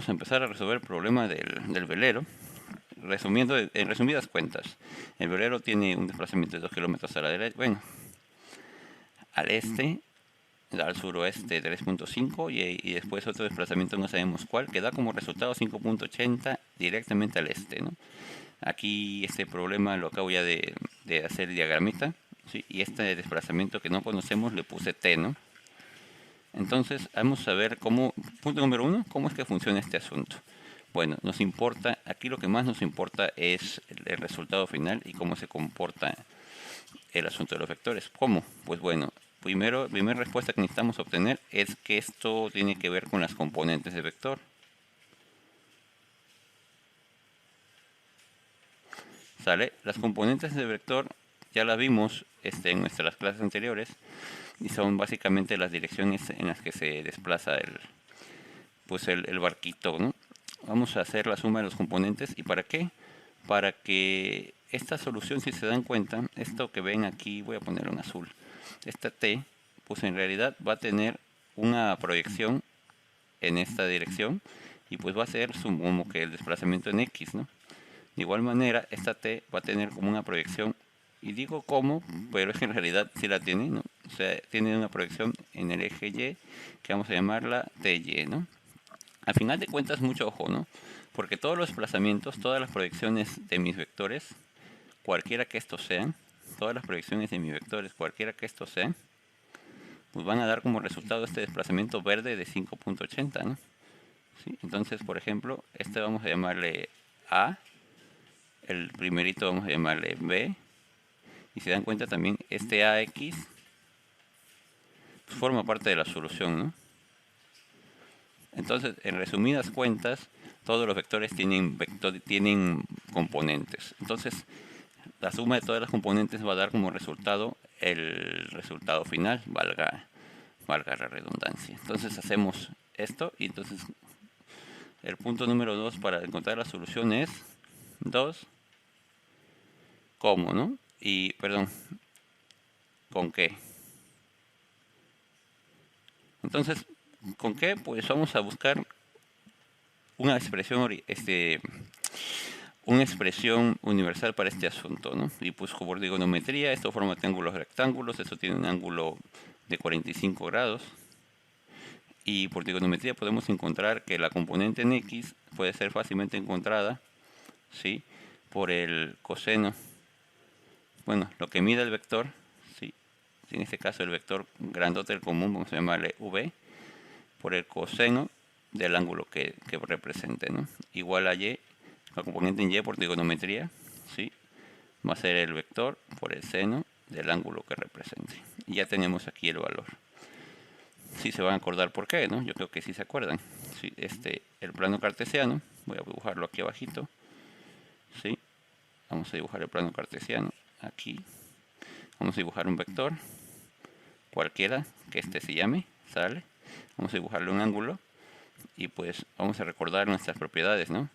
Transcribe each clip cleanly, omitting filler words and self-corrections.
vamos a empezar a resolver el problema del velero. En resumidas cuentas, el velero tiene un desplazamiento de 2 kilómetros a la derecha, bueno, al este, al suroeste 3.5 y después otro desplazamiento no sabemos cuál, que da como resultado 5.80 directamente al este, ¿no? Aquí este problema lo acabo ya de hacer diagramita, ¿sí? Y este desplazamiento que no conocemos le puse t, ¿no? Entonces, vamos a ver cómo, punto número uno, cómo es que funciona este asunto. Bueno, nos importa, aquí lo que más nos importa es el resultado final y cómo se comporta el asunto de los vectores. ¿Cómo? Pues bueno, primera respuesta que necesitamos obtener es que esto tiene que ver con las componentes de vector. ¿Sale? Las componentes de vector ya las vimos en nuestras clases anteriores y son básicamente las direcciones en las que se desplaza el barquito, ¿no? Vamos a hacer la suma de los componentes. ¿Y para qué? Para que esta solución, si se dan cuenta, esto que ven aquí, voy a ponerlo en azul, esta t, pues en realidad va a tener una proyección en esta dirección y pues va a ser como que el desplazamiento en x, ¿no? De igual manera, esta t va a tener como una proyección, y digo cómo, pero es que en realidad sí la tiene, ¿no? O sea, tiene una proyección en el eje y, que vamos a llamarla ty, ¿no? Al final de cuentas, mucho ojo, ¿no? Porque todos los desplazamientos, todas las proyecciones de mis vectores, cualquiera que estos sean, todas las proyecciones de mis vectores, cualquiera que estos sean, pues van a dar como resultado este desplazamiento verde de 5.80, ¿no? ¿Sí? Entonces, por ejemplo, este vamos a llamarle A, el primerito vamos a llamarle B, y se dan cuenta también, este AX pues forma parte de la solución, ¿no? Entonces, en resumidas cuentas, todos los vectores tienen componentes. Entonces, la suma de todas las componentes va a dar como resultado el resultado final, valga la redundancia. Entonces hacemos esto y entonces el punto número 2 para encontrar la solución es 2, ¿cómo, no? Y, perdón, ¿con qué? Entonces, ¿con qué? Pues vamos a buscar una una expresión universal para este asunto, ¿no? Y pues por trigonometría, esto forma triángulos rectángulos, esto tiene un ángulo de 45 grados. Y por trigonometría podemos encontrar que la componente en x puede ser fácilmente encontrada, ¿sí? Por el coseno, bueno, lo que mide el vector, ¿sí? En este caso el vector grandote, el común, vamos a llamarle v, por el coseno del ángulo que represente, ¿no? Igual a y, la componente en y por trigonometría, ¿sí? Va a ser el vector por el seno del ángulo que represente. Y ya tenemos aquí el valor. Sí se van a acordar por qué, ¿no? Yo creo que sí se acuerdan. Sí, el plano cartesiano, voy a dibujarlo aquí abajito. ¿Sí? Vamos a dibujar el plano cartesiano aquí. Vamos a dibujar un vector, cualquiera que se llame, ¿sale? Vamos a dibujarle un ángulo y pues vamos a recordar nuestras propiedades, ¿no?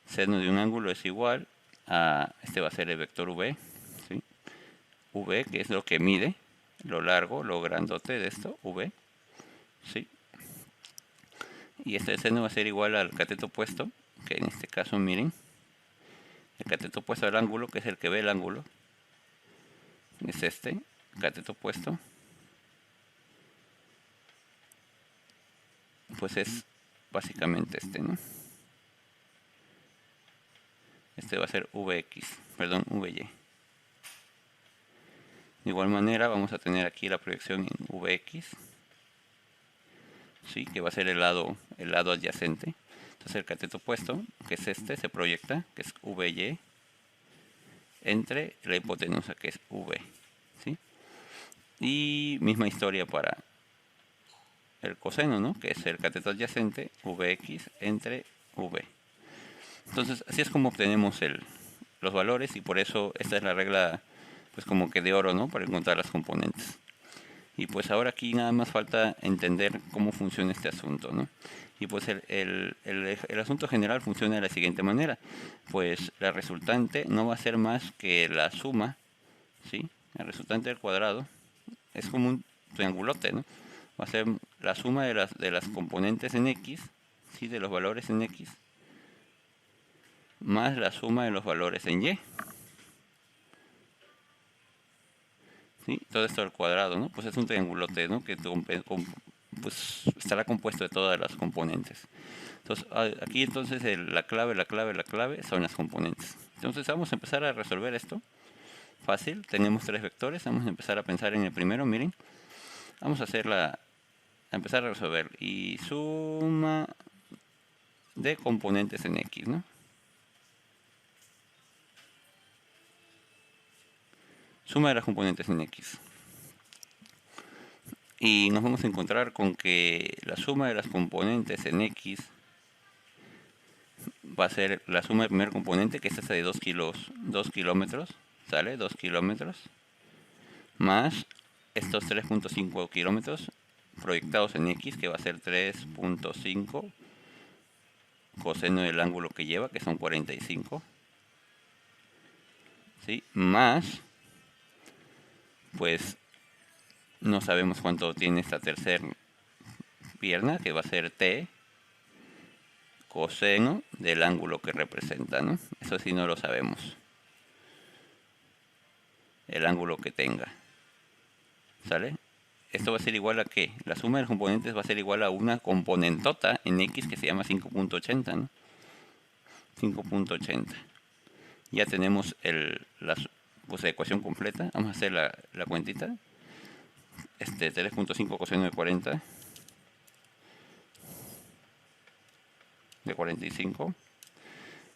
Seno de un ángulo es igual a, este va a ser el vector v, ¿sí? V, que es lo que mide, lo largo, lo grandote de esto, v, ¿sí? Y este seno va a ser igual al cateto opuesto, que en este caso, miren, el cateto opuesto al ángulo, que es el que ve el ángulo, es este, cateto opuesto, pues es básicamente este, ¿no? Este va a ser Vx, perdón, Vy. De igual manera vamos a tener aquí la proyección en Vx, ¿sí? Que va a ser el lado adyacente. Entonces el cateto opuesto, que es este, se proyecta, que es Vy, entre la hipotenusa, que es V, ¿sí? Y misma historia para el coseno, ¿no? Que es el cateto adyacente, Vx entre V. Entonces, así es como obtenemos los valores y por eso esta es la regla, pues como que de oro, ¿no? Para encontrar las componentes. Y pues ahora aquí nada más falta entender cómo funciona este asunto, ¿no? Y pues el asunto general funciona de la siguiente manera. Pues la resultante no va a ser más que la suma, ¿sí? El resultante del cuadrado es como un triangulote, ¿no? Va a ser la suma de las componentes en x, ¿sí? De los valores en X más la suma de los valores en Y. ¿Sí? Todo esto al cuadrado, ¿no? Pues es un triangulote, ¿no? Que pues estará compuesto de todas las componentes. Entonces, aquí entonces la clave son las componentes. Entonces vamos a empezar a resolver esto. Fácil, tenemos tres vectores, vamos a empezar a pensar en el primero, miren. Vamos a empezar a resolver. Y suma de componentes en X, ¿no? Suma de las componentes en X. Y nos vamos a encontrar con que la suma de las componentes en X va a ser la suma del primer componente, que es esta de 2 kilómetros, ¿sale? 2 kilómetros, más estos 3.5 kilómetros proyectados en X, que va a ser 3.5 coseno del ángulo que lleva, que son 45, ¿sí? Más, pues, no sabemos cuánto tiene esta tercera pierna, que va a ser t coseno del ángulo que representa, ¿no? Eso sí no lo sabemos. El ángulo que tenga. ¿Sale? Esto va a ser igual a ¿qué? La suma de los componentes va a ser igual a una componentota en X que se llama 5.80, ¿no? 5.80. Ya tenemos pues, la ecuación completa. Vamos a hacer la cuentita. 3.5 coseno de 40 de 45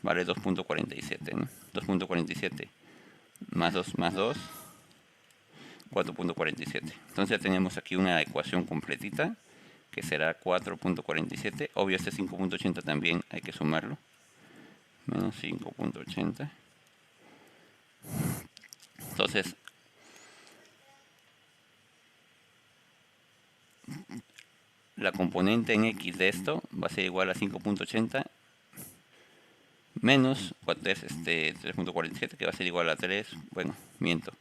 vale 2.47, ¿no? 2.47 más 2 más 2, 4.47. Entonces ya tenemos aquí una ecuación completita que será 4.47. Obvio, este 5.80 también hay que sumarlo. Menos 5.80. Entonces, la componente en X de esto va a ser igual a 5.80 menos 3.47, que va a ser igual a 3, bueno, miento,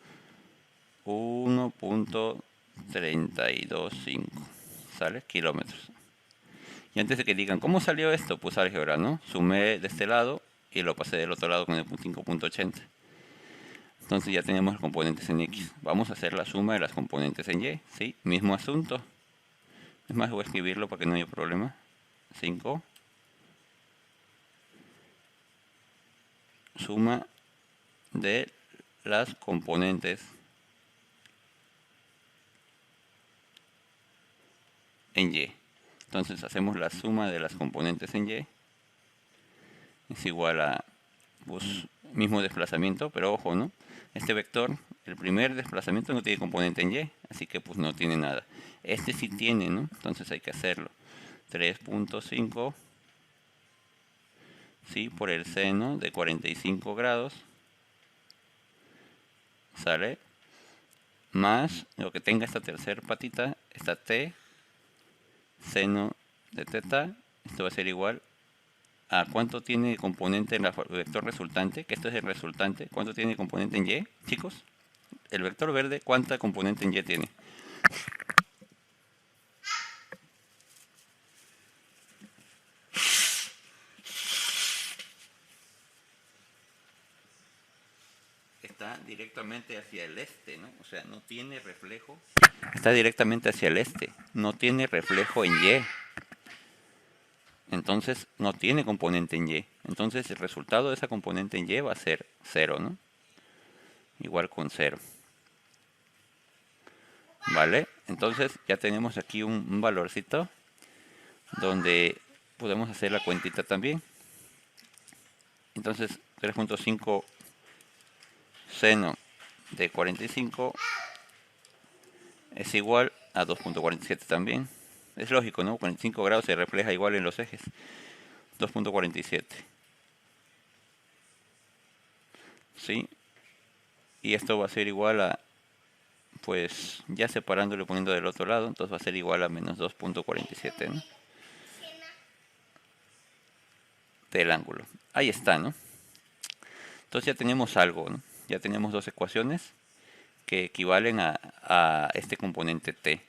1.325, ¿sale? Kilómetros. Y antes de que digan, ¿cómo salió esto? Pues álgebra, ¿no? Sumé de este lado y lo pasé del otro lado con el 5.80. Entonces ya tenemos los componentes en X. Vamos a hacer la suma de las componentes en Y, ¿sí? Mismo asunto. Es más, voy a escribirlo para que no haya problema. 5. Suma de las componentes en Y. Entonces hacemos la suma de las componentes en Y. Es igual a, pues, mismo desplazamiento, pero ojo, ¿no? Este vector, el primer desplazamiento no tiene componente en Y, así que pues no tiene nada. Este sí tiene, ¿no? Entonces hay que hacerlo. 3.5, ¿sí? Por el seno de 45 grados, ¿sale? Más lo que tenga esta tercera patita, esta t, seno de teta, esto va a ser igual a cuánto tiene componente en el vector resultante, que esto es el resultante, cuánto tiene componente en Y, chicos. El vector verde, ¿cuánta componente en Y tiene? Está directamente hacia el este, ¿no? O sea, no tiene reflejo. Está directamente hacia el este, no tiene reflejo en Y. Entonces no tiene componente en Y. Entonces el resultado de esa componente en Y va a ser 0, ¿no? Igual con 0. ¿Vale? Entonces ya tenemos aquí un valorcito donde podemos hacer la cuentita también. Entonces 3.5 seno de 45 es igual a 2.47 también. Es lógico, ¿no? 45 grados se refleja igual en los ejes. 2.47. ¿Sí? Y esto va a ser igual a, pues ya separándolo y poniendo del otro lado, entonces va a ser igual a menos 2.47, ¿no? Del ángulo. Ahí está, ¿no? Entonces ya tenemos algo, ¿no? Ya tenemos dos ecuaciones que equivalen a este componente t.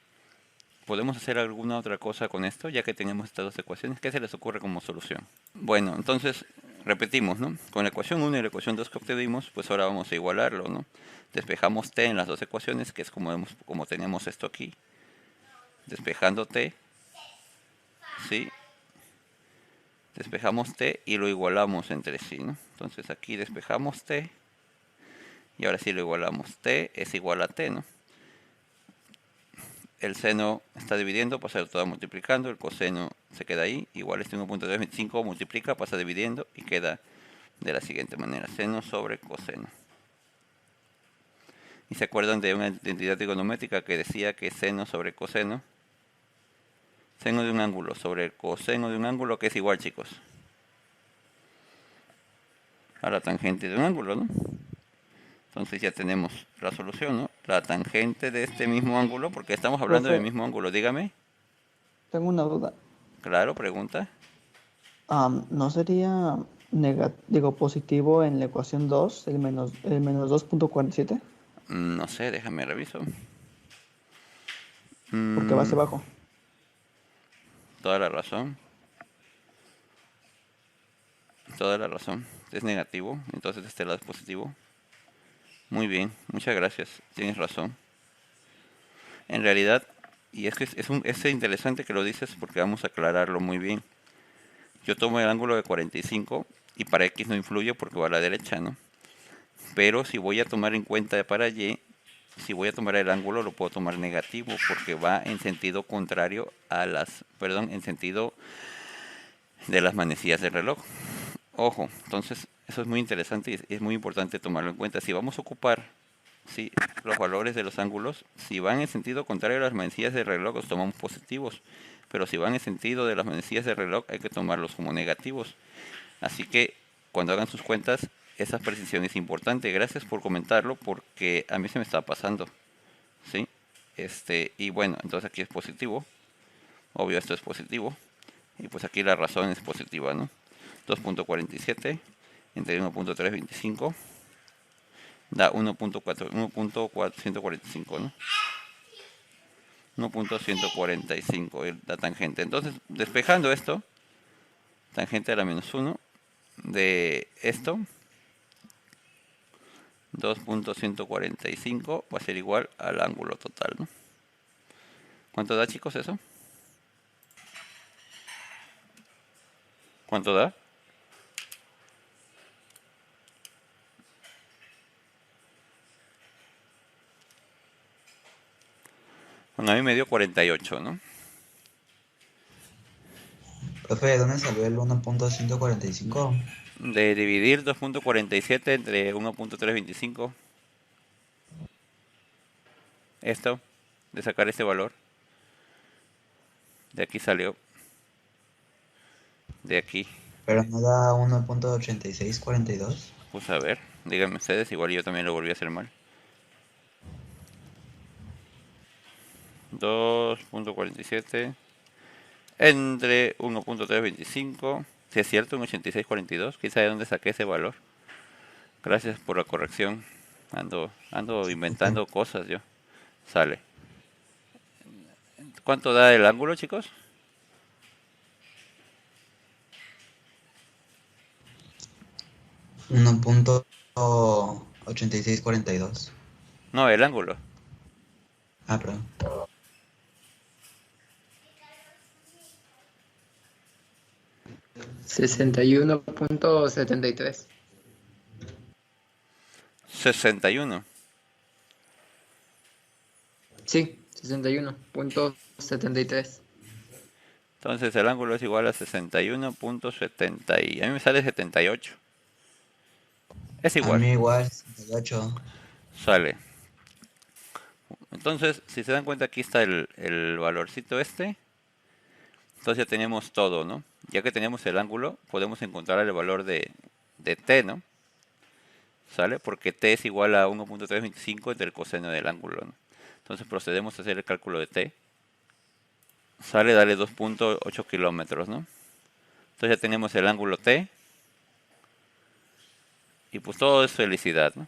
¿podemos hacer alguna otra cosa con esto? Ya que tenemos estas dos ecuaciones, ¿qué se les ocurre como solución? Bueno, entonces repetimos, ¿no? Con la ecuación 1 y la ecuación 2 que obtuvimos, pues ahora vamos a igualarlo, ¿no? Despejamos t en las dos ecuaciones, que es como tenemos esto aquí. Despejando t, ¿sí? Despejamos t y lo igualamos entre sí, ¿no? Entonces aquí despejamos t y ahora sí lo igualamos. T es igual a t, ¿no? El seno está dividiendo, pasa todo multiplicando, el coseno se queda ahí, igual este 1.325 multiplica, pasa dividiendo y queda de la siguiente manera, seno sobre coseno. ¿Y se acuerdan de una identidad trigonométrica que decía que seno sobre coseno? Seno de un ángulo sobre el coseno de un ángulo, que es igual, chicos, a la tangente de un ángulo, ¿no? Entonces ya tenemos la solución, ¿no? La tangente de este mismo ángulo, porque estamos hablando del Profe, mismo ángulo. Dígame. tengo una duda. Claro, pregunta. ¿No sería positivo en la ecuación 2 el menos 2.47? No sé, déjame reviso. Porque va Mm, hacia abajo. toda la razón. Toda la razón. Es negativo, entonces este lado es positivo. Muy bien, muchas gracias. Tienes razón. En realidad, y es que es interesante que lo dices porque vamos a aclararlo muy bien. Yo tomo el ángulo de 45 y para X no influye porque va a la derecha, ¿no? Pero si voy a tomar en cuenta para Y, si voy a tomar el ángulo lo puedo tomar negativo porque va en sentido contrario a en sentido de las manecillas del reloj. Ojo, entonces eso es muy interesante y es muy importante tomarlo en cuenta. Si vamos a ocupar, ¿sí?, los valores de los ángulos, si van en sentido contrario a las manecillas del reloj los tomamos positivos, pero si van en sentido de las manecillas del reloj hay que tomarlos como negativos. Así que cuando hagan sus cuentas, esa precisión es importante. Gracias por comentarlo porque a mí se me está pasando, ¿sí? Y bueno, entonces aquí es positivo. Obvio, esto es positivo. Y pues aquí la razón es positiva, ¿no? 2.47 entre 1.325 da 1.145, ¿no? 1.145 la tangente. Entonces, despejando esto, tangente a la menos 1 de esto, 2.145 va a ser igual al ángulo total, ¿no? ¿Cuánto da, chicos, eso? ¿Cuánto da? Bueno, a mí me dio 48, ¿no? Profe, ¿de dónde salió el 1.145? De dividir 2.47 entre 1.325, esto, de sacar este valor, de aquí salió, de aquí. Pero no da 1.8642. Pues a ver, díganme ustedes, igual yo también lo volví a hacer mal. 2.47 entre 1.325. Si es cierto, un 8642. Quizá de dónde saqué ese valor. Gracias por la corrección. Ando inventando cosas yo. Sale. ¿Cuánto da el ángulo, chicos? 1.8642. No, el ángulo. Ah, perdón. 61.73. 61. Sí, 61.73. Entonces el ángulo es igual a 61.70 y a mí me sale 78. Es A igual. mí igual, 68. Sale. Entonces, si se dan cuenta, aquí está el valorcito este. Entonces ya tenemos todo, ¿no? Ya que tenemos el ángulo, podemos encontrar el valor de t, ¿no? ¿Sale? Porque t es igual a 1.325 entre el coseno del ángulo, ¿no? Entonces procedemos a hacer el cálculo de t. Sale, dale 2.8 kilómetros, ¿no? Entonces ya tenemos el ángulo t. Y pues todo es felicidad, ¿no?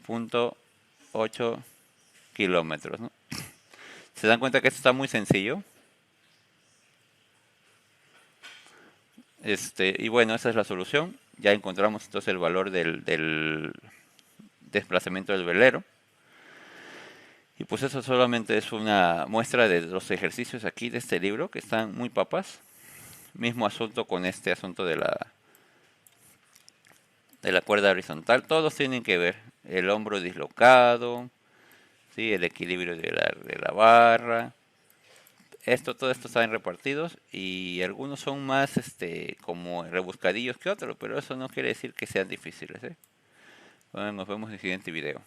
0.8 kilómetros, ¿no? ¿Se dan cuenta que esto está muy sencillo? Y bueno, esa es la solución. Ya encontramos entonces el valor del desplazamiento del velero. Y pues eso solamente es una muestra de los ejercicios aquí de este libro, que están muy papas. Mismo asunto con este asunto de la cuerda horizontal. Todos tienen que ver. El hombro dislocado, ¿sí? El equilibrio de la barra. Todo esto están repartidos y algunos son más como rebuscadillos que otros, pero eso no quiere decir que sean difíciles, ¿eh? Bueno, nos vemos en el siguiente video.